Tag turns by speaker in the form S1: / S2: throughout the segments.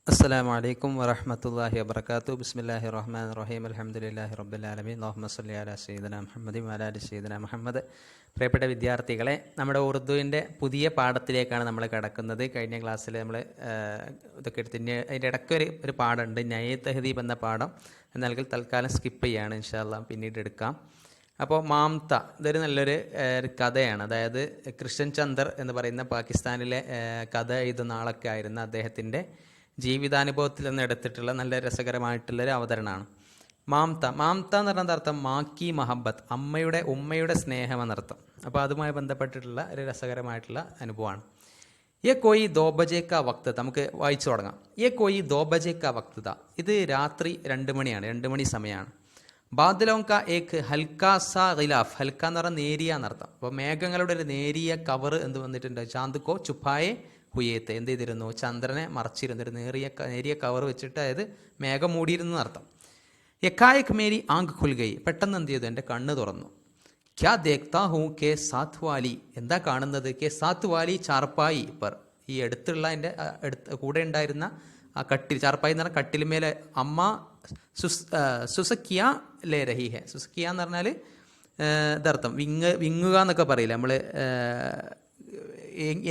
S1: അസ്സലാമു അലൈക്കും വറഹ്മത്തുള്ളാഹി വബറകാതുഹു. ബിസ്മില്ലാഹിർ റഹ്മാനിർ റഹീം. അൽഹംദുലില്ലാഹി റബ്ബിൽ ആലമീൻ. അല്ലാഹുമ്മ സ്വല്ലി അലാ സയ്യിദിനാ മുഹമ്മദിൻ വഅലാ ആലി സയ്യിദിനാ മുഹമ്മദ്. പ്രിയപ്പെട്ട വിദ്യാർത്ഥികളെ, നമ്മുടെ ഉറുദുവിൻ്റെ പുതിയ പാഠത്തിലേക്കാണ് നമ്മൾ കടക്കുന്നത്. കഴിഞ്ഞ ക്ലാസ്സിൽ നമ്മൾ ഇതൊക്കെ എടുത്തിൻ്റെ അതിൻ്റെ ഇടയ്ക്ക് ഒരു പാഠമുണ്ട്, നയേ തഹദീബ് എന്ന പാഠം. എന്നാൽ തൽക്കാലം സ്കിപ്പ് ചെയ്യാണ്, ഇൻഷാ അല്ലാഹ് പിന്നീട് എടുക്കാം. അപ്പോൾ മാംത ഇതൊരു നല്ലൊരു കഥയാണ്. അതായത് കൃഷ്ണൻ ചന്ദർ എന്ന് പറയുന്ന പാകിസ്ഥാനിലെ കഥ എഴുതുന്ന ആളൊക്കെ ആയിരുന്ന അദ്ദേഹത്തിൻ്റെ ജീവിതാനുഭവത്തിൽ നിന്ന് എടുത്തിട്ടുള്ള നല്ല രസകരമായിട്ടുള്ളൊരു അവതരണമാണ് മാംത. മാംത എന്ന് പറഞ്ഞ അർത്ഥം മാക്കി മഹബത്ത്, ഉമ്മയുടെ സ്നേഹം എന്നർത്ഥം. അപ്പോൾ അതുമായി ബന്ധപ്പെട്ടിട്ടുള്ള ഒരു രസകരമായിട്ടുള്ള അനുഭവമാണ്. യെ കോയി ദോ ബജെ കാ വക്ത, നമുക്ക് വായിച്ചു തുടങ്ങാം. യെ കോയി ദോ ബജെ കാ വക്ത, ഇത് രാത്രി 2 മണിയാണ്, 2 മണി സമയമാണ്. ബാദലോं का एक हल्का सा गिलाफ, ഹൽക്ക എന്ന് പറഞ്ഞാൽ നേരിയ എന്നർത്ഥം. അപ്പോൾ മേഘങ്ങളുടെ ഒരു നേരിയ കവർ എന്ത് വന്നിട്ടുണ്ട്, ചാന്തുക്കോ ചുപ്പായെ ഹുയേത്ത്, എന്ത് ചെയ്തിരുന്നു, ചന്ദ്രനെ മറച്ചിരുന്നു, ഒരു നേരിയ കവർ വെച്ചിട്ട്, അതായത് മേഘം മൂടിയിരുന്നു എന്നർത്ഥം. യക്കായക് മേരി ആങ്ക് ഖുൽഗൈ, പെട്ടെന്ന് എന്ത് ചെയ്തു, എൻ്റെ കണ്ണ് തുറന്നു. ക്യാ ദേഖ്താ ഹൂ കെ സാത്ത് വാലി, എന്താ കാണുന്നത്, കെ സാത്ത് വാലി ചാർപ്പായി പർ, ഈ അടുത്തുള്ള എൻ്റെ കൂടെ ഉണ്ടായിരുന്ന ആ കട്ടിൽ, ചാർപ്പായി എന്ന് പറഞ്ഞാൽ കട്ടിലുമേലെ അമ്മ സുസക്കിയ ലേ രഹി ഹെ. സുസക്കിയ എന്ന് പറഞ്ഞാൽ ഇതർത്ഥം വിങ്ങുക എന്നൊക്കെ പറയില്ല നമ്മൾ,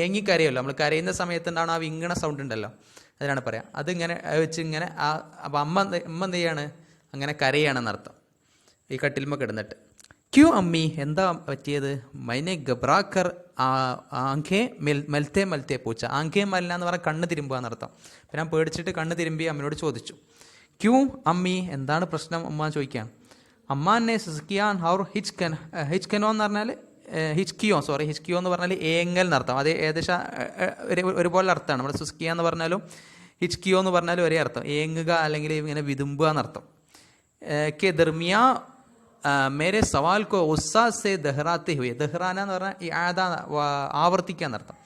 S1: ഏങ്ങിക്കരയല്ലോ, നമ്മൾ കരയുന്ന സമയത്തുണ്ടാവണം ആ വിങ്ങണ സൗണ്ട് ഉണ്ടല്ലോ, അതിനാണ് പറയാം. അതിങ്ങനെ വെച്ച് ഇങ്ങനെ അപ്പം അമ്മ എന്ത് ചെയ്യാണ്, അങ്ങനെ കരയാണെന്നർത്ഥം ഈ കട്ടിലുമ കിടന്നിട്ട്. ക്യൂ അമ്മി, എന്താ പറ്റിയത്, മൈനെ ഗബ്രാക്കർ ആങ്കേ മൽത്തേ മൽത്തേ പൂച്ച, ആങ്കേ മല്ല എന്ന് പറഞ്ഞാൽ കണ്ണ് തിരുമ്പുക എന്നർത്ഥം. അപ്പം ഞാൻ പേടിച്ചിട്ട് കണ്ണ് തിരുമ്പി അമ്മയോട് ചോദിച്ചു. ക്യൂ അമ്മി, എന്താണ് പ്രശ്നം, അമ്മ ചോദിക്കുകയാണ്. അമ്മാനെ സുസ്കിയാൻ ഹൗർ ഹിച്കനോ എന്ന് പറഞ്ഞാൽ ഹിച്കിയോ എന്ന് പറഞ്ഞാൽ ഏങ്ങൽ എന്നർത്ഥം. അത് ഏകദേശം ഒരുപോലെ അർത്ഥമാണ്. നമ്മുടെ സുസ്കിയ എന്ന് പറഞ്ഞാലും ഹിച്കിയോ എന്ന് പറഞ്ഞാലും ഒരേ അർത്ഥം, ഏങ്ങുക അല്ലെങ്കിൽ ഇങ്ങനെ വിതുമ്പുക എന്നർത്ഥം. കെ ദർമിയ മേരെ സവാൽ കോ ഉസ്സാ സെ ദഹ്റാത്തെ ഹുയെ, ദഹ്റാന എന്ന് പറഞ്ഞാൽ ഈ ആവർത്തിക്കുക എന്നർത്ഥം.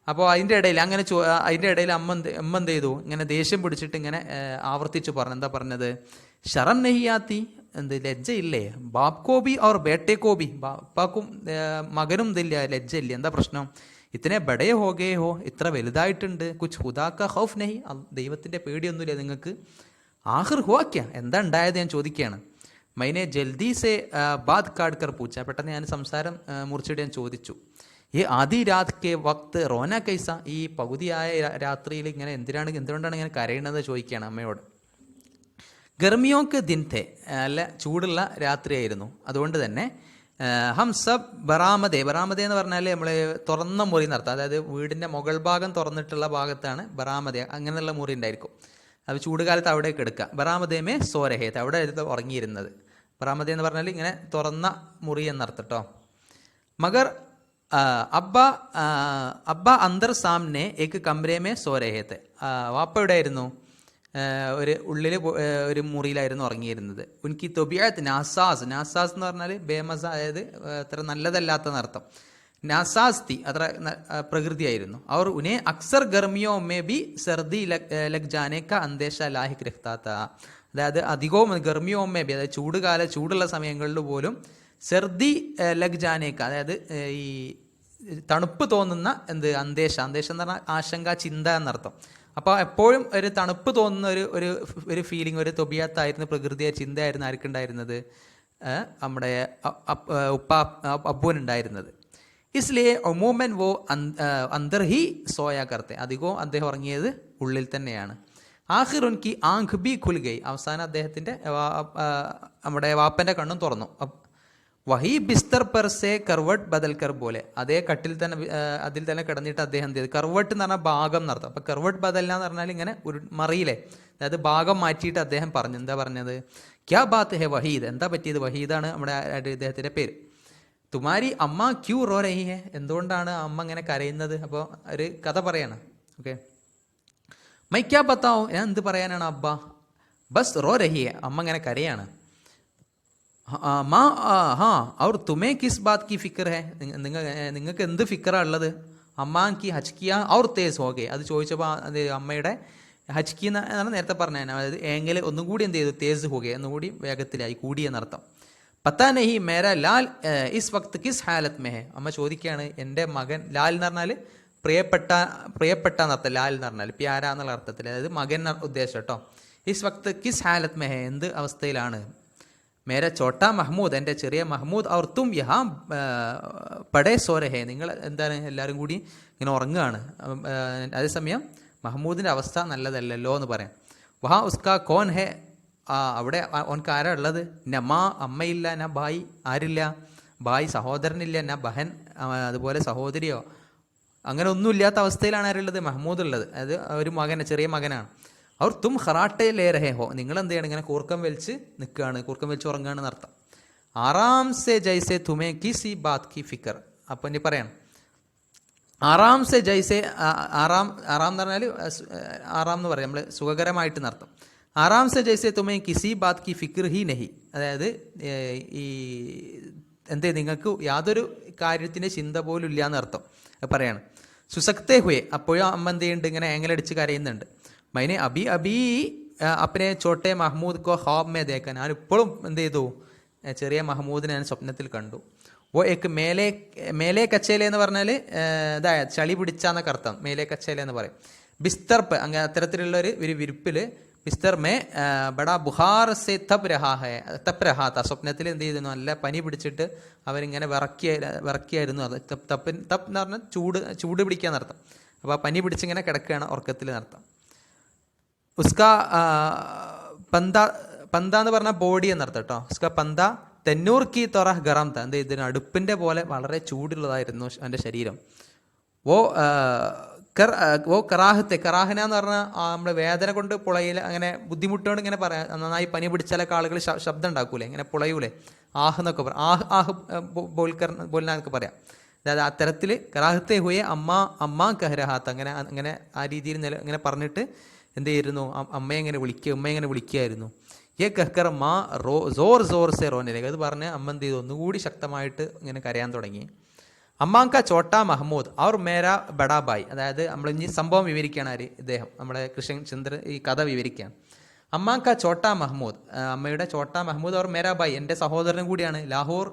S1: അപ്പോൾ അതിൻ്റെ ഇടയിൽ അമ്മ എന്ത് ചെയ്തു, ഇങ്ങനെ ദേഷ്യം പിടിച്ചിട്ട് ഇങ്ങനെ ആവർത്തിച്ച് പറഞ്ഞു. എന്താ പറഞ്ഞത്, ശരം നെഹിയാത്തി, എന്ത് ലജ്ജയില്ലേ, ബാപ് കോബി ഓർ ബേട്ടെ കോബി, ബാപ്പാക്കും മകനും ഇതില്ല, ലജ്ജയില്ലേ, എന്താ പ്രശ്നം, ഇത്തനെ ബഡേ ഹോഗേ ഹോ, ഇത്ര വലുതായിട്ടുണ്ട്, കുച്ച് ഹുദാക്ക ഹൗഫ് നെഹി, ദൈവത്തിൻ്റെ പേടിയൊന്നുമില്ല നിങ്ങൾക്ക്, ആഹിർ ഹുവാക്യ, എന്താ ഉണ്ടായത് ഞാൻ ചോദിക്കുകയാണ്. മൈനെ ജൽദി സെ ബാത് കാഡ് കർ പൂച്ച, പെട്ടെന്ന് ഞാൻ സംസാരം മുറിച്ചിട്ട് ഞാൻ ചോദിച്ചു. ഈ ആദി രാത് കെ വക്ത് റോന കൈസ, ഈ പകുതിയായ രാത്രിയിൽ ഇങ്ങനെ എന്തുകൊണ്ടാണ് ഇങ്ങനെ കരയണത് ചോദിക്കുകയാണ് അമ്മയോട്. ഗർമിയോക്ക് ദിൻതെ, അല്ല ചൂടുള്ള രാത്രിയായിരുന്നു, അതുകൊണ്ട് തന്നെ ഹം സബ് ബറാമദേ എന്ന് പറഞ്ഞാൽ നമ്മൾ തുറന്ന മുറി നടത്താം, അതായത് വീടിൻ്റെ മുകൾ ഭാഗം തുറന്നിട്ടുള്ള ഭാഗത്താണ് ബറാമദേ, അങ്ങനെയുള്ള മുറി ഉണ്ടായിരിക്കും. അത് ചൂടുകാലത്ത് അവിടേക്ക് എടുക്കുക. ബറാമദേമേ സോരഹേത്ത്, അവിടെ ഉറങ്ങിയിരുന്നത്. ബറാമദേ എന്ന് പറഞ്ഞാൽ ഇങ്ങനെ തുറന്ന മുറി എന്നർത്ഥം കേട്ടോ. മഗർ അബ്ബ അന്തർ സാംനെ ഏക്ക് കമ്രേമേ സോരഹേത്ത്, വാപ്പ എവിടെ ആയിരുന്നു, ഉള്ളിൽ ഒരു മുറിയിലായിരുന്നു ഉറങ്ങിയിരുന്നത്. ഉൻകി തൊബിയത്ത് നാസാസ് എന്ന് പറഞ്ഞാൽ ബേമസ, അതായത് അത്ര നല്ലതല്ലാത്തന്നർത്ഥം. നാസാസ് തി, അത്ര പ്രകൃതിയായിരുന്നു. അവർ ഉനെ അക്സർ ഗർമിയോ മേ ബി സർദി ലഗ് ജാനെ കാ അന്ദേശ ലാഹിക് രഖ്താത്ത, അതായത് അധികവും ഗർമിയോ മേ ബി, അതായത് ചൂടുള്ള സമയങ്ങളിൽ പോലും സർദി ലഗ് ജാനേക്ക, അതായത് ഈ തണുപ്പ് തോന്നുന്ന അന്തേശം എന്ന് പറഞ്ഞാൽ ആശങ്ക, ചിന്ത എന്നർത്ഥം. അപ്പോൾ എപ്പോഴും ഒരു തണുപ്പ് തോന്നുന്ന ഒരു ഫീലിംഗ്, ഒരു തൊബിയത്തായിരുന്നു, പ്രകൃതിയെ ചിന്തയായിരുന്നു ആർക്കുണ്ടായിരുന്നത്, നമ്മുടെ അബ്ബുവിനുണ്ടായിരുന്നത്. ഇസ്ലിയെ ഒമൂമൻ വോ അന്തർ ഹി സോയാ കർത്തെ, അധികവും അദ്ദേഹം ഉറങ്ങിയത് ഉള്ളിൽ തന്നെയാണ്. ആഖിർ ഉൻകി ആങ്ക് ബി ഖുൽ ഗൈ, അവസാനം അദ്ദേഹത്തിൻ്റെ നമ്മുടെ വാപ്പൻ്റെ കണ്ണും തുറന്നു. വഹി ബിസ്തർ പെർ സെ കർവട്ട് ബദൽ കർ പോലെ, അതേ കട്ടിൽ തന്നെ അതിൽ തന്നെ കിടന്നിട്ട് അദ്ദേഹം എന്ത് ചെയ്തു, കർവട്ട് എന്ന് പറഞ്ഞാൽ ഭാഗം നടത്തും. അപ്പം കർവട്ട് ബദൽ എന്ന് പറഞ്ഞാൽ ഇങ്ങനെ മറിയില്ലേ, അതായത് ഭാഗം മാറ്റിയിട്ട് അദ്ദേഹം പറഞ്ഞു. എന്താ പറഞ്ഞത്, ക്യാ ബാത്ത് ഹെ വഹീദ്, എന്താ പറ്റിയത്, വഹീദാണ് നമ്മുടെ ഇദ്ദേഹത്തിൻ്റെ പേര്. തുമാരി അമ്മ ക്യൂ റോ രഹി ഹെ, എന്തുകൊണ്ടാണ് അമ്മ ഇങ്ങനെ കരയുന്നത്. അപ്പോൾ ഒരു കഥ പറയാണ്. ഓക്കെ, മൈ ക്യാ ബത്താവോ, ഞാൻ എന്ത് പറയാനാണ്, അബ്ബ ബസ് റോ രഹി ഹെ, അമ്മ ഇങ്ങനെ കരയാണ്. ഔർ തുമേ കിസ് ബാത് കി ഫിക്കർ ഹെ, നിങ്ങൾക്ക് എന്ത് ഫിക്കറാണ് ഉള്ളത്. അമ്മാ കി ഹച്കിയ ഔർ തേസ് ഹോകെ, അത് ചോദിച്ചപ്പോൾ അത് അമ്മയുടെ ഹച്കി എന്നാണ് നേരത്തെ പറഞ്ഞത്, അതായത് ഏങ്ങൽ ഒന്നും കൂടി എന്ത് ചെയ്തു, തേസ് ഹോകെ, ഒന്നുകൂടി വേഗത്തിലായി, കൂടിയെന്നർത്ഥം. പത്താ നഹി മേര ലാൽ ഇസ് വക്ത് കിസ് ഹാലത്ത് മെഹെ, അമ്മ ചോദിക്കുകയാണ് എൻ്റെ മകൻ, ലാൽ എന്ന് പറഞ്ഞാൽ പ്രിയപ്പെട്ട എന്നർത്ഥം, ലാൽ എന്ന് പറഞ്ഞാൽ പ്യാര എന്നുള്ള അർത്ഥത്തിൽ, അതായത് മകൻ ഉദ്ദേശം കേട്ടോ. ഇസ് വക്ത് കിസ് ഹാലത്ത് മെഹ, എന്ത് അവസ്ഥയിലാണ്. മേരെ ചോട്ടാ മഹ്മൂദ്, എൻ്റെ ചെറിയ മഹ്മൂദ്, അവർ തും യഹാ പടേ സോരഹേ, നിങ്ങൾ എന്താണ് എല്ലാവരും കൂടി ഇങ്ങനെ ഉറങ്ങുകയാണ്. അതേസമയം മഹ്മൂദിൻ്റെ അവസ്ഥ നല്ലതല്ലല്ലോ എന്ന് പറയാം. വഹാ ഉസ്കാ കോൻ ഹേ, അവിടെ ഓൻക്ക് ആരാ ഉള്ളത്. നമാ, അമ്മയില്ല, ന ബായി, ആരില്ല, ബായി സഹോദരനില്ല, ന ബഹൻ, അതുപോലെ സഹോദരിയോ, അങ്ങനെ ഒന്നുമില്ലാത്ത അവസ്ഥയിലാണ് ആരുള്ളത്, മഹ്മൂദ് ഉള്ളത്. അത് ഒരു മകൻ, ചെറിയ മകനാണ്. അവർ തും ഖറാട്ടെ ലേ രഹേ ഹോ, നിങ്ങൾ എന്ത് ചെയ്യണം, ഇങ്ങനെ കൂർക്കം വലിച്ച് നിൽക്കുകയാണ്, കൂർക്കം വലിച്ച് ഉറങ്ങുകയാണെന്ന് അർത്ഥം. ആറാം സെ ജൈസെ തുമേ കിസി ബാത് കി ഫിക്കർ. അപ്പം ഇനി പറയണം, ആറാം സെ ജൈസെ, ആറാം എന്ന് പറഞ്ഞാൽ ആറാം എന്ന് പറയാം നമ്മൾ, സുഖകരമായിട്ട് എന്നർത്ഥം. ആറാം സെ ജൈസെ തുമേ കിസി ബാത് കി ഫിക്കർ ഹി നഹി, അതായത് ഈ എന്തേ നിങ്ങൾക്ക് യാതൊരു കാര്യത്തിൻ്റെ ചിന്ത പോലും ഇല്ല എന്നർത്ഥം പറയാണ്. സുസക്തേ ഹുയെ, അപ്പോഴും അമ്മ എന്ത് ചെയ്യുന്നുണ്ട്, ഇങ്ങനെ ഏങ്ങലടിച്ച് കരയുന്നുണ്ട്. മൈനെ അബി അപ്പനെ ചോട്ടെ മഹ്മൂദ് കോ ഖ്വാബ് മേ ദേഖാ, ഞാൻ ഇപ്പോഴും എന്ത് ചെയ്തു, ചെറിയ മഹ്മൂദിനെ ഞാൻ സ്വപ്നത്തിൽ കണ്ടു. ഓ ഏക്ക് മേലെ കച്ചേല എന്ന് പറഞ്ഞാൽ ഇതായത് ചളി പിടിച്ചാന്നൊക്കെ അർത്ഥം, മേലെ കച്ചേല എന്ന് പറയും. ബിസ്തർപ്പ്, അങ്ങനെ അത്തരത്തിലുള്ള ഒരു വിരിപ്പിൽ, ബിസ്തർ മേ ബടാ ബുഹാർ സെ തപ് രഹാത്ത, സ്വപ്നത്തിൽ എന്ത് ചെയ്തിരുന്നു, നല്ല പനി പിടിച്ചിട്ട് അവരിങ്ങനെ വിറക്കിയായിരുന്നു. അത് തപ്പ് എന്ന് പറഞ്ഞാൽ ചൂട് പിടിക്കാന്നർത്ഥം. അപ്പോൾ ആ പനി പിടിച്ചിങ്ങനെ കിടക്കുകയാണ് ഉറക്കത്തിൽ എന്നർത്ഥം. ഉസ്ക പന്ത എന്ന് പറഞ്ഞാൽ ബോഡി എന്നർത്ഥം കേട്ടോ. ഉസ്ക പന്ത തെന്നൂർ കി തൊറഹ് ഗറം ത, എന്ത് ഇതിന് അടുപ്പിൻ്റെ പോലെ വളരെ ചൂടുള്ളതായിരുന്നു എൻ്റെ ശരീരം. ഓ കറാഹത്തെ, കറാഹന എന്ന് പറഞ്ഞാൽ നമ്മൾ വേദന കൊണ്ട് പുളയിൽ അങ്ങനെ ബുദ്ധിമുട്ടുകൊണ്ട് ഇങ്ങനെ പറയാം, നന്നായി പനി പിടിച്ചാലൊക്കെ ആളുകൾ ശബ്ദം ഉണ്ടാക്കൂലേ, ഇങ്ങനെ പുളയൂലേ, ആഹ് എന്നൊക്കെ പറയാം, ആഹ് ബോൽനൊക്കെ പറയാം. അതായത് അത്തരത്തിൽ കറാഹത്തെ ഹുയെ അമ്മ കഹരഹാത്ത്, അങ്ങനെ ആ രീതിയിൽ ഇങ്ങനെ പറഞ്ഞിട്ട് എന്ത് ചെയ്യുന്നു, ഉമ്മയെ ഇങ്ങനെ വിളിക്കുകയായിരുന്നു. ഏ കഹ്കർ മാ സോർ സെ റോനിലേക്ക്, അത് പറഞ്ഞ് അമ്മ എന്ത് ചെയ്തു, ഒന്നുകൂടി ശക്തമായിട്ട് ഇങ്ങനെ കരയാൻ തുടങ്ങി. അമ്മാങ്ക ചോട്ടാ മഹ്മൂദ് അവർ മേരാ ബഡാ ബായ്, അതായത് നമ്മൾ ഇനി സംഭവം വിവരിക്കുകയാണ് ഇദ്ദേഹം, നമ്മുടെ കൃഷ്ണൻ ചന്ദ്ര ഈ കഥ വിവരിക്കുകയാണ്. അമ്മാങ്ക ചോട്ടാ മഹ്മൂദ്, അമ്മയുടെ ചോട്ടാ മഹ്മൂദ് അവർ മേരാ ബായ്, എൻ്റെ സഹോദരൻ കൂടിയാണ്. ലാഹോർ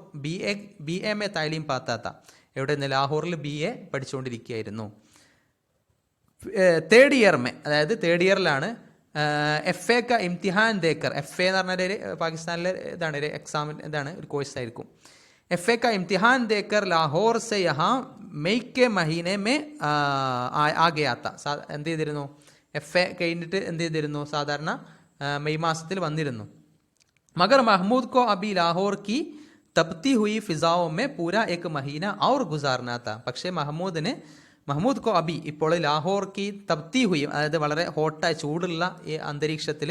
S1: BA മേ താലീം പാത്താത്ത, എവിടെ നിന്ന്, ലാഹോറിൽ BA പഠിച്ചുകൊണ്ടിരിക്കുകയായിരുന്നു. തേർഡ് ഇയർ മേ, അതായത് തേർഡ് ഇയറിലാണ്. FA ക ഇംതിഹാൻ ദേക്കർ, FA എന്ന് പറഞ്ഞാൽ ഒരു പാകിസ്ഥാനിലെ ഇതാണ് ഒരു എക്സാം, ഇതാണ് ഒരു കോഴ്സ് ആയിരിക്കും. FA का इम्तिहान देकर लाहौर से यहाँ मई के महीने में आ गया था. എന്ത് ചെയ്തിരുന്നു, FA കഴിഞ്ഞിട്ട് എന്ത് ചെയ്തിരുന്നു, സാധാരണ മെയ് മാസത്തിൽ വന്നിരുന്നു. മഗർ മഹ്മൂദ് കോ അബി ലാഹോർ കി തബ്തി ഹുയി ഫിസാओ में पूरा एक महीना और गुजारना था. പക്ഷേ മഹ്മൂദ് കോ അബി ഇപ്പോൾ ലാഹോർ കി തബ്തി ഹുയി, അതായത് വളരെ ഹോട്ടായി ചൂടുള്ള ഈ അന്തരീക്ഷത്തിൽ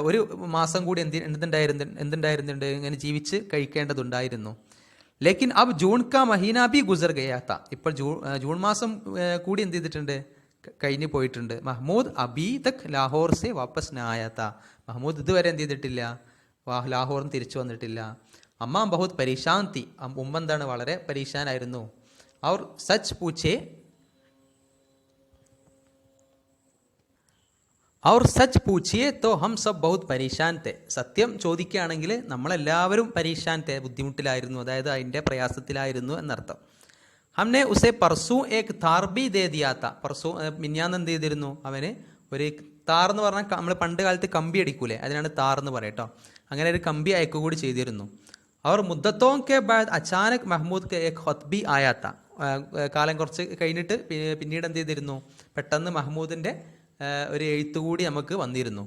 S1: ഒരു മാസം കൂടി എന്തുണ്ടായിരുന്നുണ്ട്, ഇങ്ങനെ ജീവിച്ച് കഴിക്കേണ്ടതുണ്ടായിരുന്നു. ലേക്കിൻ അബ് ജൂൺ കാ മഹീന ബി ഗുസർ ഗയാത്ത, ഇപ്പോൾ ജൂൺ മാസം കൂടി എന്ത് ചെയ്തിട്ടുണ്ട്, കഴിഞ്ഞു പോയിട്ടുണ്ട്. മഹ്മൂദ് അബി തക് ലാഹോർ സെ വാപ്പസ് നായാത്ത, മഹ്മൂദ് ഇതുവരെ എന്ത് ചെയ്തിട്ടില്ല, ലാഹോറിന് തിരിച്ചു വന്നിട്ടില്ല. അമ്മ ബഹുത് പരീശാൻ തി, ഉമ്മ എന്താണ്, വളരെ പരീശാനായിരുന്നു. അവർ സച്ച് പൂച്ചേ और सच पूछिए तो हम सब बहुत परेशान थे. സത്യം ചോദിക്കുകയാണെങ്കിൽ നമ്മളെല്ലാവരും പരീശാൻ തെ, ബുദ്ധിമുട്ടിലായിരുന്നു, അതായത് അതിൻ്റെ പ്രയാസത്തിലായിരുന്നു എന്നർത്ഥം. ഹംനെ ഉസെ പർസു ഏക് താർ ബി ദേ ദിയാത്ത, പർസു മിന്നാന്ന് എന്ത് ചെയ്തിരുന്നു, അവന് ഒരു താർ എന്ന് പറഞ്ഞാൽ നമ്മൾ പണ്ട് കാലത്ത് കമ്പി അടിക്കൂലേ, അതിനാണ് താർ എന്ന് പറയട്ടോ, അങ്ങനെ ഒരു കമ്പി അയക്കുകൂടി ചെയ്തിരുന്നു. അവർ മുദ്ദത്തോ കെ ബാദ് അച്ചാനക് മഹ്മൂദ് കെ ഏക് ഖത്ബി ആയാത്ത, കാലം കുറച്ച് കഴിഞ്ഞിട്ട് പിന്നീട് എന്ത് ചെയ്തിരുന്നു, പെട്ടെന്ന് മഹ്മൂദിൻ്റെ ഒരു എഴുത്തുകൂടി നമുക്ക് വന്നിരുന്നു.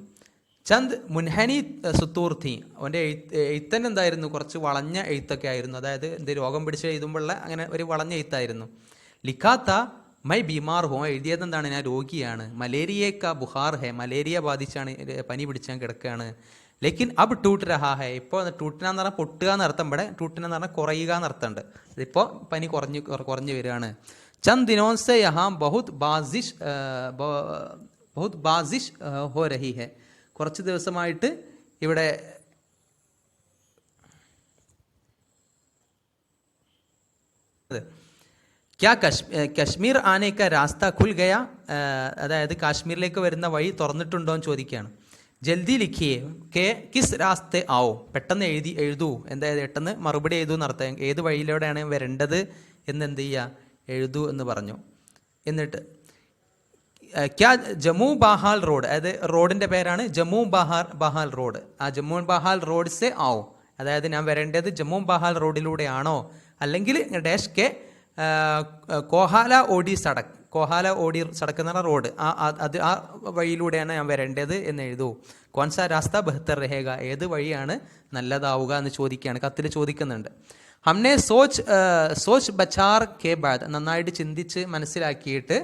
S1: ചന്ദ് മുൻഹനി സുത്തൂർ തീ, അവൻ്റെ എഴുത്തന്നെ എന്തായിരുന്നു, കുറച്ച് വളഞ്ഞ എഴുത്തൊക്കെ ആയിരുന്നു, അതായത് എന്ത് രോഗം പിടിച്ച് എഴുതുമ്പോഴുള്ള അങ്ങനെ ഒരു വളഞ്ഞ എഴുത്തായിരുന്നു. ലിഖാത്ത മൈ ബീമാർ ഹോ, എഴുതിയത് എന്താണ്, ഞാൻ രോഗിയാണ്. മലേറിയക്ക ബുഹാർ ഹെ, മലേറിയ ബാധിച്ചാണ്, പനി പിടിച്ചാൽ കിടക്കുകയാണ്. ലേക്കിൻ അബ് ടൂട്ട് രഹാ ഹെ, ഇപ്പോൾ ടൂട്ടിനാന്ന് പറഞ്ഞാൽ പൊട്ടുക എന്നർത്ഥം, ഇവിടെ ടൂട്ടിനെന്ന് പറഞ്ഞാൽ കുറയുക എന്നർത്ഥമുണ്ട്. ഇതിപ്പോൾ പനി കുറഞ്ഞു വരികയാണ്. ചന്ദ് ദിനോൻ സെ യഹാ ബഹുത് ബാസിഷ് ഹോ രഹി ഹെ, കുറച്ച് ദിവസമായിട്ട് ഇവിടെ ക്യാ കശ്മീർ ആനേക്ക രാസ്ത ഖുൽ ഗയ, അതായത് കാശ്മീരിലേക്ക് വരുന്ന വഴി തുറന്നിട്ടുണ്ടോ എന്ന് ചോദിക്കുകയാണ്. ജൽദി ലിഖിയേ കെ കിസ് രാസ്തെ ആവോ, പെട്ടെന്ന് എഴുതൂ, എന്തായത് പെട്ടെന്ന് മറുപടി എഴുതൂ എന്നർത്ഥം, ഏത് വഴിയിലൂടെയാണ് വരേണ്ടത് എന്ന് എന്ത് ചെയ്യുക, എഴുതൂ എന്ന് പറഞ്ഞു. എന്നിട്ട് ക്യാ ജമ്മു ബാഹാൽ റോഡ്, അതായത് റോഡിൻ്റെ പേരാണ് ജമ്മു ബഹാൽ റോഡ്. ആ ജമ്മു ബഹാൽ റോഡ് സെ ആവോ, അതായത് ഞാൻ വരേണ്ടത് ജമ്മു ബഹാൽ റോഡിലൂടെയാണോ, അല്ലെങ്കിൽ ഡാഷ് കെ കോഹാല ഓടി സടക്ക്, കോഹാല ഓടി സടക്ക് എന്ന് പറഞ്ഞ റോഡ്, ആ വഴിയിലൂടെയാണ് ഞാൻ വരേണ്ടത് എന്ന് എഴുതൂ. കോൺസാ രാസ്ത ബെഹ്തർ രഹേഗ, ഏത് വഴിയാണ് നല്ലതാവുക എന്ന് ചോദിക്കുകയാണ്, കത്തിൽ ചോദിക്കുന്നുണ്ട്. ഹംനെ സോച്ച് ബച്ചാർ കെ ബാദ്, നന്നായിട്ട് ചിന്തിച്ച് മനസ്സിലാക്കിയിട്ട്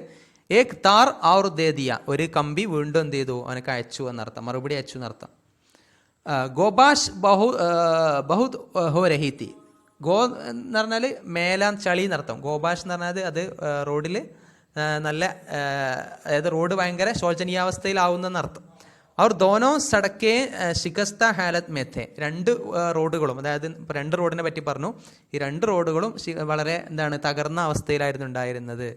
S1: ഏക് താർ ഔർ ദേ ദിയ, ഒരു കമ്പി വീണ്ടും എന്ത് ചെയ്തു, അവനക്ക് അയച്ചു എന്നർത്ഥം, മറുപടി അയച്ചു എന്നർത്ഥം. ഗോബാഷ് ബഹുത് ഹോ രഹീത്തി, ഗോ എന്ന് പറഞ്ഞാൽ മേലാൻ ചളി എന്നർത്ഥം, ഗോബാഷ് എന്ന് പറഞ്ഞാൽ അത് റോഡിൽ നല്ല, അതായത് റോഡ് ഭയങ്കര ശോചനീയാവസ്ഥയിലാവുന്നെന്നർത്ഥം. അവർ ദോനോ സടക്കെ ശിഖസ്ത ഹാലത്ത് മേത്തെ, രണ്ട് റോഡുകളും, അതായത് രണ്ട് റോഡിനെ പറ്റി പറഞ്ഞു, ഈ രണ്ട് റോഡുകളും വളരെ എന്താണ്, തകർന്ന അവസ്ഥയിലായിരുന്നു ഉണ്ടായിരുന്നത്.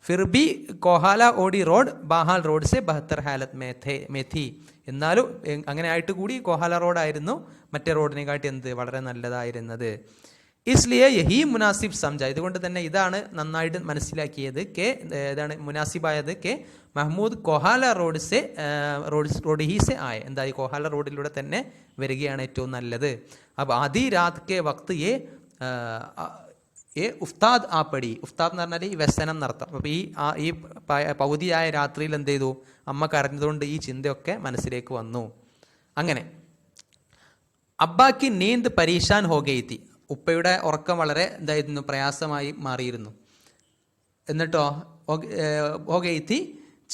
S1: ഫിർബി കോഹാല ഓടി റോഡ് ബാഹാൽ റോഡ് സെ ബഹത്തർ ഹാലത്ത് മേഥി, എന്നാലും അങ്ങനെ ആയിട്ട് കൂടി കോഹാല റോഡായിരുന്നു മറ്റേ റോഡിനെക്കാട്ടി എന്ത്, വളരെ നല്ലതായിരുന്നത്. ഇസ്ലിയെ യഹി മുനാസിബ് സംജ, ഇതുകൊണ്ട് തന്നെ ഇതാണ് നന്നായിട്ട് മനസ്സിലാക്കിയത്, ഇതാണ് മുനാസിബായത് കെ മഹ്മൂദ് കോഹാല റോഡ് ഹി സെ ആയ, എന്തായി കോഹാല റോഡിലൂടെ തന്നെ വരികയാണ് ഏറ്റവും നല്ലത്. അപ്പോൾ ആദി രാത് കെ വക്ത് ഉഫ്താദ് ആ പടി, ഉഫ്താദ് എന്ന് പറഞ്ഞാൽ ഈ വ്യസനം എന്നർത്ഥം. അപ്പോൾ ഈ പകുതിയായ രാത്രിയിൽ എന്ത് ചെയ്തു, അമ്മ കരഞ്ഞതുകൊണ്ട് ഈ ചിന്തയൊക്കെ മനസ്സിലേക്ക് വന്നു. അങ്ങനെ അബ്ബാക്ക് നീന്ത് പരീശാൻ ഹോഗെയ്ത്തി, ഉപ്പയുടെ ഉറക്കം വളരെ ഇതായിരുന്നു, പ്രയാസമായി മാറിയിരുന്നു. എന്നിട്ടോ ഹോഗെയ്ത്തി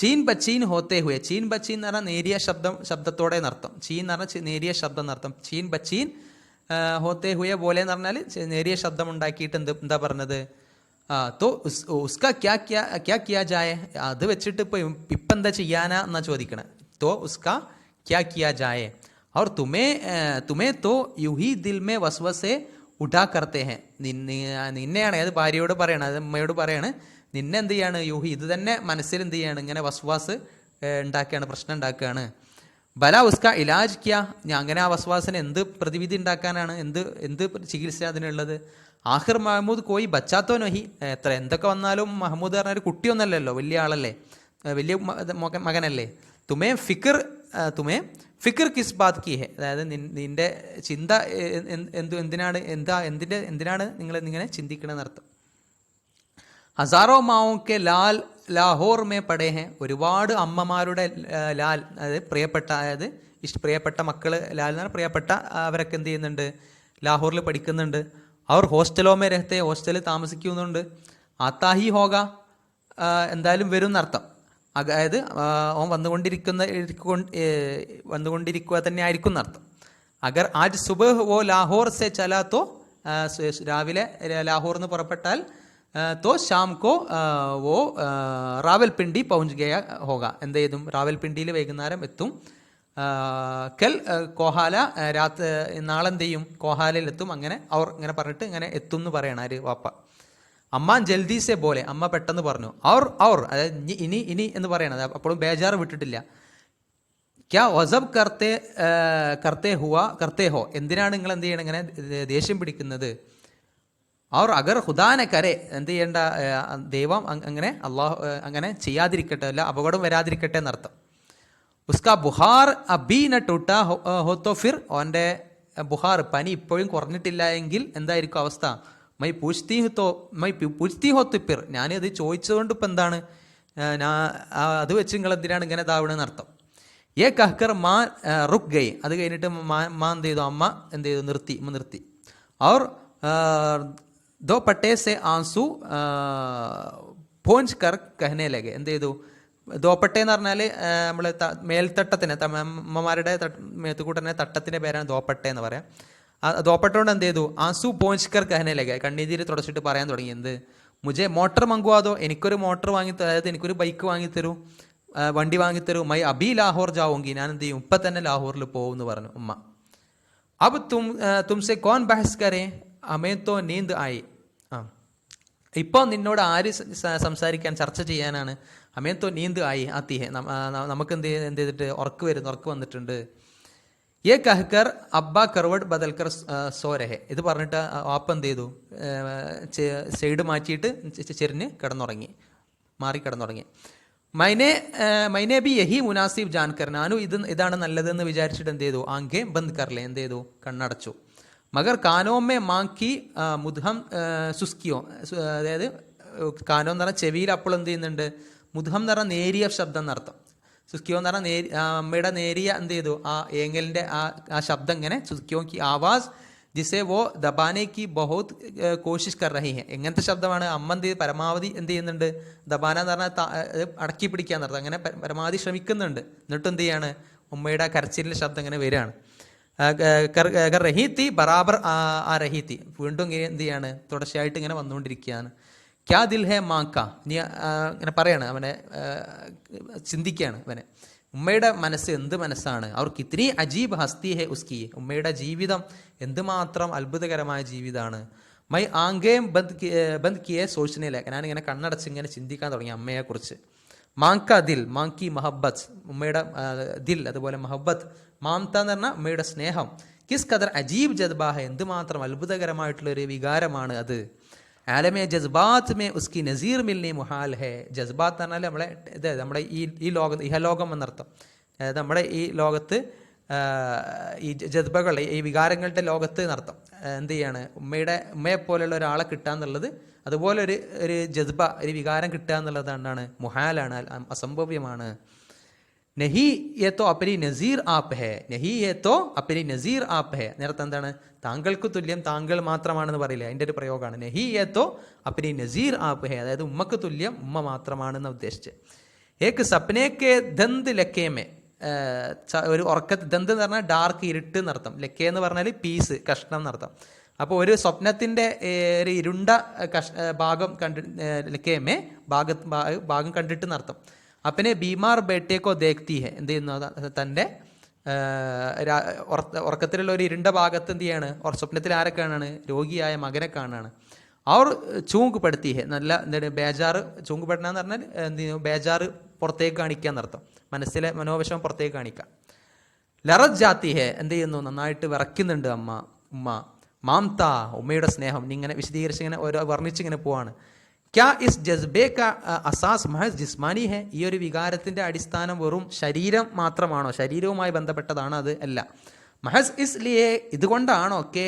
S1: ചീൻ ബച്ചീൻ ഹോത്തേ ഹുയെ, ചീൻ ബച്ചീൻ എന്ന് പറഞ്ഞാൽ നേരിയ ശബ്ദത്തോടെ നർത്ഥം, ചീൻ എന്ന് പറഞ്ഞാൽ നേരിയ ശബ്ദം നർത്ഥം, ചീൻ ബച്ചീൻ ഹോത്തേ ഹുയെ പോലെ എന്ന് പറഞ്ഞാൽ നേരിയ ശബ്ദം ഉണ്ടാക്കിയിട്ട് എന്താ പറഞ്ഞത്, തോ ഉസ്ക ക്യാ കിയാ ജായ, അത് വെച്ചിട്ട് ഇപ്പം എന്താ ചെയ്യാനാ എന്നാ ചോദിക്കണേ. തോ ഉസ്ക ക്യാ കിയാ ജായ, और तुम्हें तो यूं ही दिल में वसवसे ഉഠാ കർത്തേ ഹെ, നിന്നെയാണ്, അത് ഭാര്യയോട് പറയണം, അത് അമ്മയോട് പറയാണ്, നിന്നെ എന്ത് ചെയ്യാണ്, യൂഹി ഇത് തന്നെ മനസ്സിൽ എന്ത് ചെയ്യാണ്, ഇങ്ങനെ വസ്വാസ് ഉണ്ടാക്കുകയാണ്, പ്രശ്നം ഉണ്ടാക്കുകയാണ്. ബല ഉസ്ക ഇലാജ് ക്യാ, അങ്ങനെ ആ വസ്വാസിന് എന്ത് പ്രതിവിധി ഉണ്ടാക്കാനാണ്, എന്ത് ചികിത്സ അതിനുള്ളത്. ആഹിർ മഹമ്മൂദ് കോയി ബച്ചാത്തോ നഹി, എന്തൊക്കെ വന്നാലും മഹമ്മൂദ് പറഞ്ഞ ഒരു കുട്ടിയൊന്നല്ലല്ലോ, വലിയ ആളല്ലേ, വലിയ മകനല്ലേ. തുമേ ഫിക്കർ കിസ് ബാത് കി ഹെ, അതായത് നിന്റെ ചിന്ത എന്തിനാണ് നിങ്ങൾ ഇങ്ങനെ ചിന്തിക്കണമെന്നർത്ഥം. ഹസാറോ Mao K Lal Lahore may പടേ ഹെ, ഒരുപാട് അമ്മമാരുടെ ലാൽ, അതായത് പ്രിയപ്പെട്ട മക്കൾ, ലാൽ എന്ന് പറഞ്ഞാൽ പ്രിയപ്പെട്ട, അവരൊക്കെ എന്ത് ചെയ്യുന്നുണ്ട്, ലാഹോറിൽ പഠിക്കുന്നുണ്ട്. അവർ ഹോസ്റ്റലോ മേ രഹത്തെ, ഹോസ്റ്റലിൽ താമസിക്കുന്നുണ്ട്. ആത്താഹി ഹോഗ, എന്തായാലും വരും എന്നർത്ഥം, അതായത് ഓൻ വന്നുകൊണ്ടിരിക്കുക തന്നെ ആയിരിക്കും എന്നർത്ഥം. അഗർ ആജ് സുബഹ് വോ ലാഹോർ സെ ചലാത്തോ, രാവിലെ ലാഹോർ നിന്ന് പുറപ്പെട്ടാൽ, തോ ഷാം കോ വോ റാവൽപിണ്ടി പൗഞ്ച് ഗയ ഹോഗ, എന്ത് ചെയ്തും റാവൽപിണ്ടിയിൽ വൈകുന്നേരം എത്തും. കൽ കോഹാല നാളെന്ത് ചെയ്യും, കോഹാലയിൽ എത്തും. അങ്ങനെ അവർ ഇങ്ങനെ പറഞ്ഞിട്ട് ഇങ്ങനെ എത്തും എന്ന് പറയണം ആര്, വാപ്പ. അമ്മ ജൽദി സെ പോലെ, അമ്മ പെട്ടെന്ന് പറഞ്ഞു. അവർ അതായത് ഇനി എന്ന് പറയണത്, അപ്പോഴും ബേജാറ് വിട്ടിട്ടില്ല. ക്യാ വസബ് കർത്തേ ഹോ, എന്തിനാണ് നിങ്ങൾ എന്ത് ചെയ്യണം ഇങ്ങനെ ദേഷ്യം പിടിക്കുന്നത്. അവർ അഗർ ഹുദാനെ കരെ, എന്ത് ചെയ്യേണ്ട, ദൈവം അങ്ങനെ അള്ളാഹു അങ്ങനെ ചെയ്യാതിരിക്കട്ടെ, അല്ല അപകടം വരാതിരിക്കട്ടെ എന്നർത്ഥം. ഉസ്കാ ബുഹാർ അബി ന ടൂട്ടാ ഹോത്തോ ഫിർ, ഓൻ്റെ ബുഹാർ പനി ഇപ്പോഴും കുറഞ്ഞിട്ടില്ല എങ്കിൽ എന്തായിരിക്കും അവസ്ഥ. മൈ പൂജ്തി ഹോത്ത് പിർ, ഞാനത് ചോദിച്ചതുകൊണ്ട് ഇപ്പം എന്താണ്, അത് വെച്ച് നിങ്ങൾ എന്തിനാണ് ഇങ്ങനെ ഇതാവണമെന്ന് അർത്ഥം. ഏ കഹ്കർ മാ റുക്ക് ഗൈ, അത് കഴിഞ്ഞിട്ട് മാ എന്ത് ചെയ്തു, അമ്മ എന്ത് ചെയ്തു, നിർത്തി. അവർ ദോ പട്ടേ സെ ആൻസു പോഞ്ച് കർ കഹനെ ലഗെ, എന്ത് ചെയ്തു, ദോപ്പട്ടെ എന്ന് പറഞ്ഞാൽ നമ്മൾ മേൽത്തട്ടത്തിന്, അമ്മമാരുടെ മേത്തുകൂട്ടനെ തട്ടത്തിൻ്റെ പേരാണ് ദോപ്പട്ടെ എന്ന് പറയാം. ദോപ്പട്ട കൊണ്ട് എന്ത് ചെയ്തു, ആൻസു പോഞ്ച് കഹനെ ലഗെ, കണ്ണീതിരി തുടച്ചിട്ട് പറയാൻ തുടങ്ങി, എന്ത്, മുജെ മോട്ടർ മങ്കുവാതോ, എനിക്കൊരു മോട്ടർ അതായത് എനിക്കൊരു ബൈക്ക് വാങ്ങിത്തരൂ, വണ്ടി വാങ്ങിത്തരൂ. മൈ അബി ലാഹോർ ജാവുങ്കി, ഞാൻ എന്ത് ചെയ്യും, ഇപ്പം തന്നെ ലാഹോറിൽ പോകും എന്ന് പറഞ്ഞു ഉമ്മ. അബ് തുംസെ കോൻ ബഹസ് കരേ, അമേത്തോ നീന്ത് ആയി, ഇപ്പോൾ നിന്നോട് ആര് സംസാരിക്കാൻ, ചർച്ച ചെയ്യാനാണ്. അമേത്തോ നീന്ത് ആയി ആത്തിഹെ, നമുക്ക് എന്ത് ചെയ്തിട്ട് ഉറക്ക് വന്നിട്ടുണ്ട്. ഏ കഹ്കർ അബ്ബ കർവഡ് ബദൽക്കർ സോരഹെ, ഇത് പറഞ്ഞിട്ട് ആപ്പ എന്ത് ചെയ്തു, സൈഡ് മാറ്റിയിട്ട് ചെരിഞ്ഞ് കിടന്നുറങ്ങി, മാറിക്കിടന്നു തുടങ്ങി. മൈനെ ബി യഹി മുനാസിബ് ജാൻകർ, ഞാനും ഇതാണ് നല്ലതെന്ന് വിചാരിച്ചിട്ട് എന്ത് ചെയ്തു, ആങ്കെ ബന്ദ് കർലെ, എന്ത് ചെയ്തു, കണ്ണടച്ചു. മഗർ കാനോമേ മാങ്കി മുദ്ഹം സുസ്കിയോ, അതായത് കാനോ എന്ന് പറഞ്ഞാൽ ചെവിയിൽ അപ്പോൾ എന്ത് ചെയ്യുന്നുണ്ട്, മുദ്ഹം എന്ന് പറഞ്ഞാൽ നേരിയ ശബ്ദം എന്നർത്ഥം, സുസ്കിയോ എന്ന് പറഞ്ഞാൽ അമ്മയുടെ നേരിയ എന്ത് ചെയ്തു, ആ ഏങ്ങലിൻ്റെ ആ ശബ്ദം ഇങ്ങനെ, സുസ്കിയോ കി ആവാസ് ജിസെ വോ ദബാനെ കി ബഹുത് കോശിഷ് കർ റഹി ഹെ, എങ്ങനത്തെ ശബ്ദമാണ്, അമ്മ എന്ത് പരമാവധി എന്ത് ചെയ്യുന്നുണ്ട്, ദബാന എന്ന് പറഞ്ഞാൽ അടക്കി പിടിക്കാൻ നടത്തും, അങ്ങനെ പരമാവധി ശ്രമിക്കുന്നുണ്ട്. എന്നിട്ടും എന്ത് ചെയ്യാണ്, ഉമ്മയുടെ കരച്ചിലിൻ്റെ ശബ്ദം ഇങ്ങനെ വരികയാണ്. റഹീത്തി ബറാബർ ആ റഹീത്തി, വീണ്ടും ഇങ്ങനെ എന്ത് ചെയ്യാണ്, തുടർച്ചയായിട്ട് ഇങ്ങനെ വന്നുകൊണ്ടിരിക്കുകയാണ്. ക്യാ ദിൽ ഹെ മാക്ക, നീ ഇങ്ങനെ പറയാണ്, അവനെ ചിന്തിക്കുകയാണ് അവനെ, ഉമ്മയുടെ മനസ്സ് എന്ത് മനസ്സാണ്, അവർക്ക് ഇത്തിരി അജീബ് ഹസ്തി ഹെ ഉസ്കി, ഉമ്മയുടെ ജീവിതം എന്തുമാത്രം അത്ഭുതകരമായ ജീവിതമാണ്. മൈ ആങ്കേം ബന്ദ് കിയെ സോച്ചനയിലെ, ഞാനിങ്ങനെ കണ്ണടച്ച് ഇങ്ങനെ ചിന്തിക്കാൻ തുടങ്ങി അമ്മയെക്കുറിച്ച്. മാങ്ക ദിൽ, മാങ്കി മഹബത്ത്, ഉമ്മയുടെ ദിൽ, അതുപോലെ മഹബത്ത്, മാംത എന്ന് പറഞ്ഞാൽ ഉമ്മയുടെ സ്നേഹം. കിസ് ഖദർ അജീബ് ജദ്ബാഹ, എന്തുമാത്രം അത്ഭുതകരമായിട്ടുള്ളൊരു വികാരമാണ് അത്. ആലമെ ജസ്ബാത്ത് മേ ഉസ്കി നസീർ മിൽനി മുഹാൽ ഹെ, ജസ്ബാത്ത് എന്ന് പറഞ്ഞാൽ നമ്മുടെ ഈ ലോകം, ഇഹലോകം എന്നർത്ഥം. അതായത് നമ്മുടെ ഈ ലോകത്ത് ഈ ജദ്ബകൾ, ഈ വികാരങ്ങളുടെ ലോകത്ത് എന്നർത്ഥം. എന്ത് ചെയ്യാണ്, ഉമ്മയെപ്പോലെയുള്ള ഒരാളെ കിട്ടുക എന്നുള്ളത്, അതുപോലെ ഒരു ജദ്ബ, ഒരു വികാരം കിട്ടുക എന്നുള്ളത് എന്താണ്, മുഹാലാണ്, അസംഭവ്യമാണ്. നഹി യേ തോ അപ്പനി നസീർ ആപ്പ് ഹെ, നഹി യേ തോ അപ്പനി നസീർ ആപ്പ് ഹെ, നേരത്തെ എന്താണ്, താങ്കൾക്ക് തുല്യം താങ്കൾ മാത്രമാണെന്ന് പറയില്ല, അതിൻ്റെ ഒരു പ്രയോഗമാണ്. നഹി യേ തോ അപ്പനി നസീർ ആപ്പ് ഹെ, അതായത് ഉമ്മക്ക് തുല്യം ഉമ്മ മാത്രമാണെന്ന് ഉദ്ദേശിച്ച്. ഏക്ക് സപ്നേക്കെ ദന്ത് ലക്കേമേ, ഒരു ഉറക്കത്ത്, ദന്ത് എന്ന് പറഞ്ഞാൽ ഡാർക്ക്, ഇരുട്ട് എന്നർത്ഥം, ലക്കേ എന്ന് പറഞ്ഞാൽ പീസ്, കഷ്ണം എന്നർത്ഥം. അപ്പോൾ ഒരു സ്വപ്നത്തിൻ്റെ ഒരു ഇരുണ്ട ഭാഗം ലക്കേമേ ഭാഗം കണ്ടിട്ട് എന്നർത്ഥം. അപ്പനെ ബീമാർ ബേട്ടേക്കോ ദേഖ്തി ഹെ, എന്ത് ചെയ്യുന്നു, തൻ്റെ ഉറക്കത്തിലുള്ള ഒരു ഇരുണ്ട ഭാഗത്ത് എന്ത് ചെയ്യാണ്, സ്വപ്നത്തിൽ ആരെ കാണാണ്, രോഗിയായ മകനെ കാണാണ്. അവർ ചൂങ്ക് പെടുത്തി ഹെ, നല്ല എന്താണ് ബേജാറ്, ചൂങ്ക് പെടുന്ന പറഞ്ഞാൽ എന്ത് ചെയ്യുന്നു, ബേജാറ് പുറത്തേക്ക് കാണിക്കുക എന്നർത്ഥം, മനസ്സിലെ മനോവിഷമം പുറത്തേക്ക് കാണിക്കാം. ലറത് ജാത്തി ഹെ, എന്ത് ചെയ്യുന്നു, നന്നായിട്ട് വിറയ്ക്കുന്നുണ്ട് ഉമ്മ. മാംത, ഉമ്മയുടെ സ്നേഹം, ഇങ്ങനെ വിശദീകരിച്ച് ഇങ്ങനെ ഓരോ വർണ്ണിച്ചിങ്ങനെ പോവാണ്. ക്യാ ഇസ് ജസ്ബേ കാ അസാസ് മഹസ് ജിസ്മാനി ഹെ, ഈ ഒരു വികാരത്തിൻ്റെ അടിസ്ഥാനം വെറും ശരീരം മാത്രമാണോ, ശരീരവുമായി ബന്ധപ്പെട്ടതാണോ, അത് അല്ല. മഹസ് ഇസ് ലിയേ, ഇതുകൊണ്ടാണോ, കെ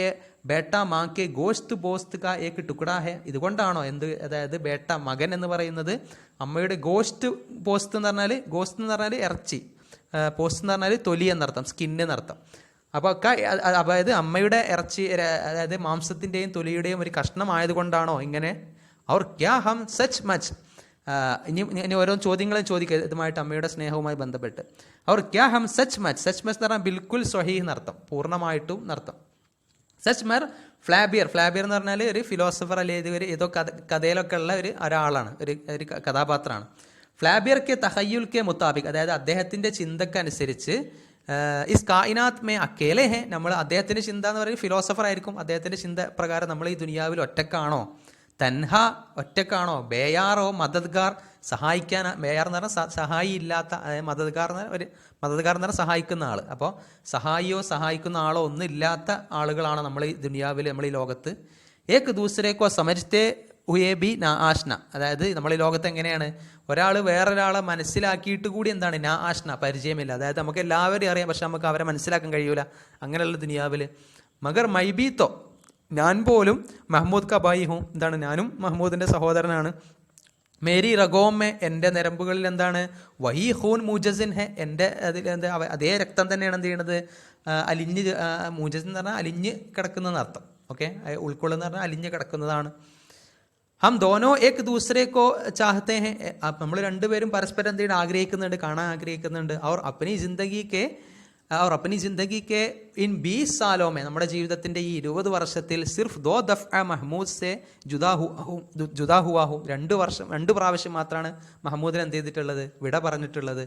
S1: ബേട്ട മാങ്കെ ഗോഷ്ത് ബോസ്ത് കാ ഏക്ക് ടുക്കടാ ഹെ, ഇതുകൊണ്ടാണോ, അതായത് ബേട്ട മകൻ എന്ന് പറയുന്നത് അമ്മയുടെ ഗോഷ്ത് പോസ്റ്റ് എന്ന് പറഞ്ഞാൽ, ഗോസ്ത് എന്ന് പറഞ്ഞാൽ ഇറച്ചി, പോസ്റ്റ് എന്ന് പറഞ്ഞാൽ തൊലി എന്നർത്ഥം, സ്കിൻ എന്നർത്ഥം. അപ്പോൾ അതായത് അമ്മയുടെ ഇറച്ചി, അതായത് മാംസത്തിൻ്റെയും തൊലിയുടെയും ഒരു കഷ്ണമായതുകൊണ്ടാണോ ഇങ്ങനെ. അവർ ക്യാ ഹം സച്ച് മച്ച്, ഇനി ഓരോ ചോദ്യങ്ങളും ചോദിക്കുക ഇതുമായിട്ട്, അമ്മയുടെ സ്നേഹവുമായി ബന്ധപ്പെട്ട്. അവർ ക്യാ ഹം സച്ച് മച്ച് എന്ന് പറഞ്ഞാൽ ബിൽക്കുൽ സ്വഹീഹ് എന്നർത്ഥം, പൂർണ്ണമായിട്ടും എന്നർത്ഥം. സച്ച് മർ ഫ്ലാബിയർ എന്ന് പറഞ്ഞാൽ ഒരു ഫിലോസഫർ, അല്ലെങ്കിൽ ഏതോ കഥയിലൊക്കെ ഉള്ള ഒരാളാണ്, ഒരു കഥാപാത്രമാണ്. ഫ്ലാബിയർ കെ തഹയ്യുൽ കെ മുത്താബിക്, അതായത് അദ്ദേഹത്തിൻ്റെ ചിന്തക്കനുസരിച്ച്, ഇസ് കായിനാത്ത് മേ അക്കേലെ ഹെ, നമ്മൾ അദ്ദേഹത്തിൻ്റെ ചിന്ത എന്ന് പറയുന്നത് ഫിലോസഫർ ആയിരിക്കും, അദ്ദേഹത്തിൻ്റെ ചിന്ത പ്രകാരം നമ്മൾ ഈ ദുനിയാവിൽ ഒറ്റക്കാണോ, തൻഹ ഒറ്റക്കാണോ, ബേയാറോ മദദ്ഗാർ, സഹായിക്കാൻ, ബേയാർ എന്ന് പറഞ്ഞാൽ സഹായി ഇല്ലാത്ത, അതായത് മദദ്ഗാർ എന്ന് പറഞ്ഞാൽ സഹായിക്കുന്ന ആൾ. അപ്പോൾ സഹായിയോ സഹായിക്കുന്ന ആളോ ഒന്നും ഇല്ലാത്ത ആളുകളാണ് നമ്മൾ ഈ ദുനിയാവിൽ, നമ്മൾ ഈ ലോകത്ത്. ഏക്ക് ദൂസരേക്കോ സമജ്തേ ഹുയേ ബി നാ ആഷ്ന, അതായത് നമ്മൾ ഈ ലോകത്ത് എങ്ങനെയാണ്, ഒരാൾ വേറൊരാളെ മനസ്സിലാക്കിയിട്ട് കൂടി എന്താണ് നാ ആഷ്ന, പരിചയമില്ല, അതായത് നമുക്ക് എല്ലാവരെയും അറിയാം, പക്ഷെ നമുക്ക് അവരെ മനസ്സിലാക്കാൻ കഴിയൂല, അങ്ങനെയുള്ള ദുനിയാവിൽ. മഗർ മൈബീത്തോ, ഞാൻ പോലും മഹ്മൂദ് കബായി ഹും, എന്താണ്, ഞാനും മഹ്മൂദിൻ്റെ സഹോദരനാണ്. മേരി റഗോമെ, എൻ്റെ നരമ്പുകളിൽ എന്താണ്, വഹി ഹൂൻ മൂജസിൻ ഹെ, എൻ്റെ അതേ രക്തം തന്നെയാണ് എന്ത് ചെയ്യണത്, അലിഞ്ഞ്, മൂജസിൻ എന്ന് പറഞ്ഞാൽ അലിഞ്ഞ് കിടക്കുന്നതെന്ന് അർത്ഥം. ഓക്കെ, ഉൾക്കൊള്ളുന്ന പറഞ്ഞാൽ അലിഞ്ഞ് കിടക്കുന്നതാണ്. ഹം ദോനോ ഏക് ദൂസരേക്കോ ചാഹത്തെ ഹെ, നമ്മൾ രണ്ടുപേരും പരസ്പരം എന്ത് ചെയ്യണം, ആഗ്രഹിക്കുന്നുണ്ട്, കാണാൻ ആഗ്രഹിക്കുന്നുണ്ട്. അവർ അപ്പനി ജിന്ദഗി കെ ഇൻ 20 സാലോ മേ, നമ്മുടെ ജീവിതത്തിൻ്റെ ഈ 20 വർഷത്തിൽ സിർഫ് 2 ദഫ്അ മഹ്മൂദ് സെ ജുദാ ഹുവാ ഹും, 2 പ്രാവശ്യം മാത്രമാണ് മഹ്മൂദിനെ എന്ത് ചെയ്തിട്ടുള്ളത്, വിട പറഞ്ഞിട്ടുള്ളത്.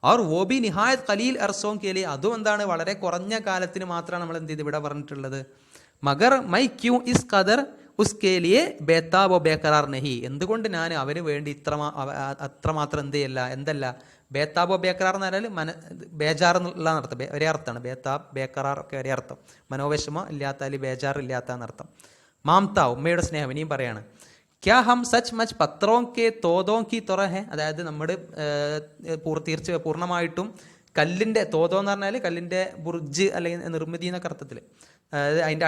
S1: അവർ വോ ബി നിഹായത് ഖലീൽ അർസോം കേലി, അതും എന്താണ്, വളരെ കുറഞ്ഞ കാലത്തിന് മാത്രമാണ് നമ്മൾ എന്ത് ചെയ്ത് വിട പറഞ്ഞിട്ടുള്ളത്. മഗർ മൈ ക്യൂ ഇസ് ഖദർ ഉസ്കേലിയെ ബേത്താബോ ബേക്കറാർ നഹി, എന്തുകൊണ്ട് ഞാൻ അവന് വേണ്ടി അത്രമാത്രം എന്ത് ചെയ്യല്ല, എന്തല്ല, ബേത്താബോ ബേക്കറാർ എന്ന് പറഞ്ഞാൽ ബേജാർ എന്നുള്ള അർത്ഥം, ഒരേ അർത്ഥമാണ്. ബേത്താബ് ബേക്കറാർ ഒക്കെ ഒരേ അർത്ഥം, മനോവിഷമം ഇല്ലാത്ത, അല്ലെങ്കിൽ ബേജാർ ഇല്ലാത്ത എന്നർത്ഥം. മാംത, ഉമ്മയുടെ സ്നേഹം. ഇനിയും പറയാണ്, ക്യാ ഹം സച്ച് മച്ച് പത്രോ കെ തോതോ കി തൊറ ഹെ, അതായത് നമ്മുടെ പൂർണ്ണമായിട്ടും കല്ലിൻ്റെ തോതോ എന്ന് പറഞ്ഞാൽ കല്ലിൻ്റെ ബുർജ് അല്ലെങ്കിൽ നിർമ്മിതി എന്നൊക്കെ അർത്ഥത്തിൽ, അതായത് അതിൻ്റെ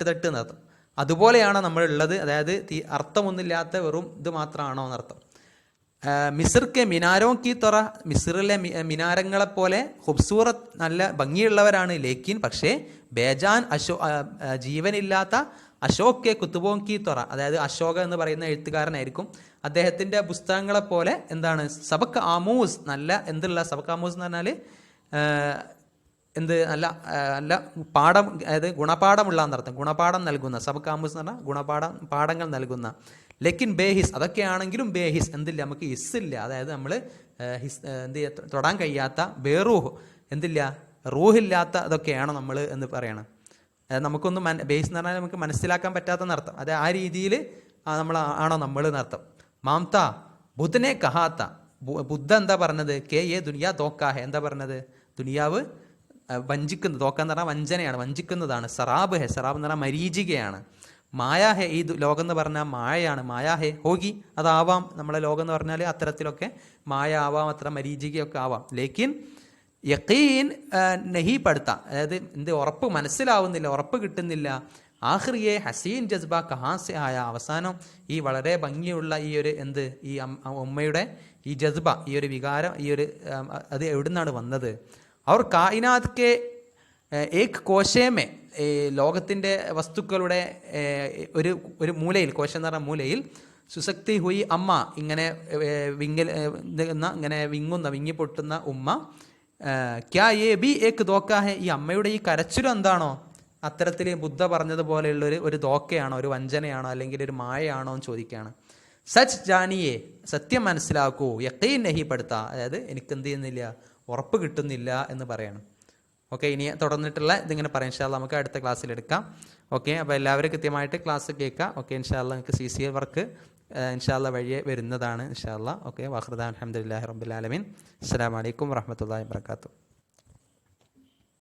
S1: തട്ട് എന്നർത്ഥം. അതുപോലെയാണോ നമ്മളുള്ളത്, അതായത് അർത്ഥമൊന്നുമില്ലാത്ത വെറും ഇത് മാത്രമാണോ എന്നർത്ഥം. മിസ്ർ കെ മിനാരോ കി തൊറ, മിസ്റിലെ മിനാരങ്ങളെപ്പോലെ ഖുബ്സൂറത്ത് നല്ല ഭംഗിയുള്ളവരാണ്. ലേക്കിൻ പക്ഷേ ബേജാൻ ജീവനില്ലാത്ത അശോക് കെ കുത്തുബോ കി തൊറ, അതായത് അശോക എന്ന് പറയുന്ന എഴുത്തുകാരനായിരിക്കും, അദ്ദേഹത്തിൻ്റെ പുസ്തകങ്ങളെപ്പോലെ എന്താണ് സബക്ക് ആമൂസ്, നല്ല എന്തുള്ള സബക്ക് ആമൂസ് എന്ന് പറഞ്ഞാൽ എന്ത് നല്ല നല്ല പാഠം, അതായത് ഗുണപാഠമുള്ള എന്നർത്ഥം, ഗുണപാഠം നൽകുന്ന. സബക്ക് ആമൂസ് എന്ന് പറഞ്ഞാൽ പാഠങ്ങൾ നൽകുന്ന. ലെക്കിൻ ബേഹിസ്, അതൊക്കെയാണെങ്കിലും ബേഹിസ് എന്തില്ല, നമുക്ക് ഹിസ്സില്ല, അതായത് നമ്മൾ തൊടാൻ കഴിയാത്ത ബേറൂഹ് എന്തില്ല, റൂഹില്ലാത്ത അതൊക്കെയാണോ നമ്മൾ എന്ന് പറയണം. നമുക്കൊന്നും ബേസ് എന്ന് പറഞ്ഞാൽ നമുക്ക് മനസ്സിലാക്കാൻ പറ്റാത്തെന്നർത്ഥം. അത് ആ രീതിയിൽ ആണോ നമ്മൾ എന്നർത്ഥം. മാംത ബുദ്ധനെ കഹാത്ത, ബുദ്ധ എന്താ പറഞ്ഞത്, കെ ഏ ദുനിയാ തോക്കാഹെ, എന്താ പറഞ്ഞത്, ദുനിയാവ് വഞ്ചിക്കുന്നത്, തോക്കാന്ന് പറഞ്ഞാൽ വഞ്ചനയാണ്, വഞ്ചിക്കുന്നതാണ്. സറാബ് ഹെ, സറാബ് എന്ന് പറഞ്ഞാൽ മരീചികയാണ്. മായാ ഹെ, ഈ ലോകം എന്ന് പറഞ്ഞാൽ മായയാണ്. മായാ ഹെ ഹോഗി, അതാവാം, നമ്മളെ ലോകം എന്ന് പറഞ്ഞാൽ അത്തരത്തിലൊക്കെ മായ ആവാം, അത്ര മരീചികയൊക്കെ ആവാം. ലേക്കിൻ യഖീൻ നഹി പടുത്ത, അതായത് ഉറപ്പ് മനസ്സിലാവുന്നില്ല, ഉറപ്പ് കിട്ടുന്നില്ല. ആഖിറിയെ ഹസീൻ ജസ്ബ കഹാസെ ആയ, അവസാനം ഈ വളരെ ഭംഗിയുള്ള ഈ ഒരു ഈ ഉമ്മയുടെ ഈ ജസ്ബ, ഈ ഒരു വികാരം, ഈ ഒരു അത് എവിടുന്നാണ് വന്നത്. അവർ കായിനാത് കെ ഏക് കോശേമേ, ലോകത്തിൻ്റെ വസ്തുക്കളുടെ ഒരു മൂലയിൽ, കോശം എന്ന് പറഞ്ഞ മൂലയിൽ, സുശക്തി ഹുയി അമ്മ, ഇങ്ങനെ ഇങ്ങനെ വിങ്ങിപ്പൊട്ടുന്ന ഉമ്മ. ക്യാ ഏ ബി ഏക്ക് ദോക്കാഹെ, ഈ അമ്മയുടെ ഈ കരച്ചിലും എന്താണോ, അത്തരത്തിൽ ബുദ്ധ പറഞ്ഞതുപോലെയുള്ളൊരു ഒരു ദോക്കയാണോ, ഒരു വഞ്ചനയാണോ, അല്ലെങ്കിൽ ഒരു മായയാണോ എന്ന് ചോദിക്കുകയാണ്. സച്ച് ജാനിയെ, സത്യം മനസ്സിലാക്കൂ, യഖീൻ നഹി പെടുത്ത, അതായത് എനിക്ക് എന്ത് ചെയ്യുന്നില്ല, ഉറപ്പ് കിട്ടുന്നില്ല എന്ന് പറയണം. ഓക്കെ, ഇനി തുടർന്നിട്ടുള്ള ഇതിങ്ങനെ പറയാം. ഇൻഷാ അല്ലാഹ് നമുക്ക് അടുത്ത ക്ലാസ്സിൽ എടുക്കാം. ഓക്കെ, അപ്പോൾ എല്ലാവരും കൃത്യമായിട്ട് ക്ലാസ് കേൾക്കാം. ഓക്കെ, ഇൻഷാ അല്ലാഹ് നിങ്ങൾക്ക് CCL വർക്ക് ഇൻഷാ അല്ലാഹ് വഴിയെ വരുന്നതാണ് ഇൻഷാ അല്ലാഹ്. ഓക്കെ, വഖ്റുദാൻ അൽഹംദുലില്ലാഹി റബ്ബിൽ ആലമീൻ. അസ്സലാമു അലൈക്കും വറഹ്മത്തുള്ളാഹി വബറകാതുഹു.